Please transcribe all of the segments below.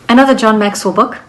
Another John Maxwell book,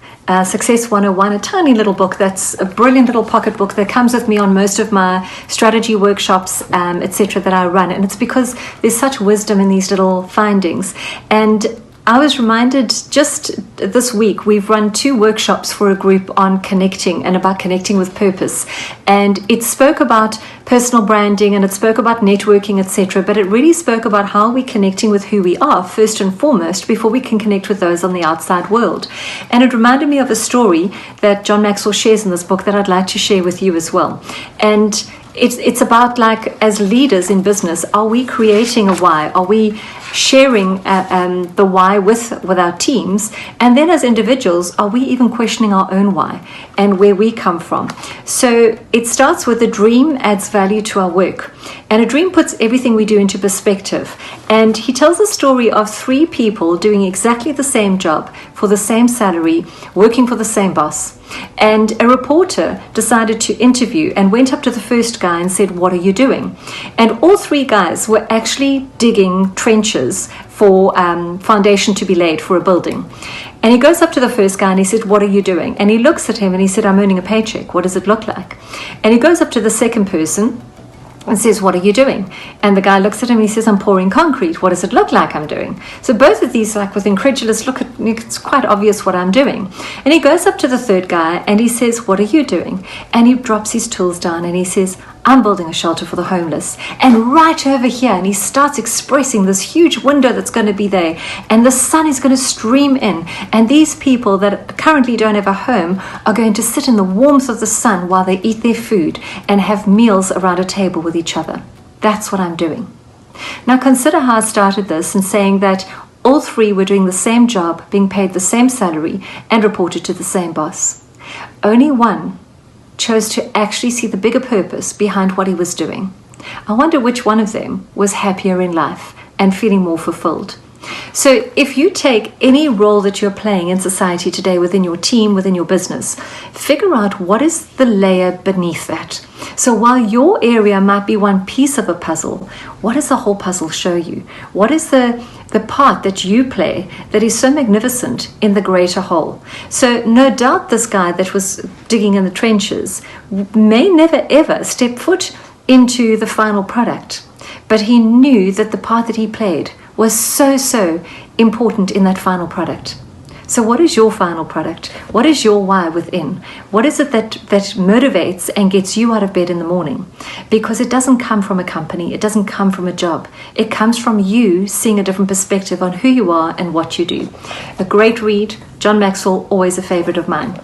Success 101, a tiny little book that's a brilliant little pocket book that comes with me on most of my strategy workshops, etc. that I run. And it's because there's such wisdom in these little findings. And I was reminded just this week, we've run 2 workshops for a group on connecting and about connecting with purpose. And it spoke about personal branding and it spoke about networking, etc. But it really spoke about how we're connecting with who we are first and foremost before we can connect with those on the outside world. And it reminded me of a story that John Maxwell shares in this book that I'd like to share with you as well. And it's about, like, as leaders in business, are we creating a why? Are we sharing the why with our teams? And then as individuals, are we even questioning our own why and where we come from? So it starts with a dream adds value to our work. And a dream puts everything we do into perspective. And he tells a story of 3 people doing exactly the same job for the same salary, working for the same boss. And a reporter decided to interview and went up to the first guy and said, "What are you doing?" And all 3 guys were actually digging trenches for foundation to be laid for a building. And he goes up to the first guy and he said, "What are you doing?" And he looks at him and he said, "I'm earning a paycheck. What does it look like?" And he goes up to the second person and says, "What are you doing?" And the guy looks at him and he says, "I'm pouring concrete. What does it look like I'm doing?" So both of these, like, with incredulous look, it's quite obvious what I'm doing. And he goes up to the third guy and he says, "What are you doing?" And he drops his tools down and he says, "I'm building a shelter for the homeless." And right over here, and he starts expressing this huge window that's going to be there, and the sun is going to stream in, and these people that currently don't have a home are going to sit in the warmth of the sun while they eat their food and have meals around a table with each other. That's what I'm doing. Now consider how I started this in saying that all 3 were doing the same job, being paid the same salary, and reported to the same boss. Only one chose to actually see the bigger purpose behind what he was doing. I wonder which one of them was happier in life and feeling more fulfilled. So if you take any role that you're playing in society today, within your team, within your business, figure out what is the layer beneath that. So while your area might be one piece of a puzzle, what does the whole puzzle show you? What is the part that you play that is so magnificent in the greater whole? So no doubt this guy that was digging in the trenches may never ever step foot into the final product, but he knew that the part that he played was so important in that final product. So what is your final product? What is your why within? What is it that motivates and gets you out of bed in the morning? Because it doesn't come from a company. It doesn't come from a job. It comes from you seeing a different perspective on who you are and what you do. A great read. John Maxwell, always a favorite of mine.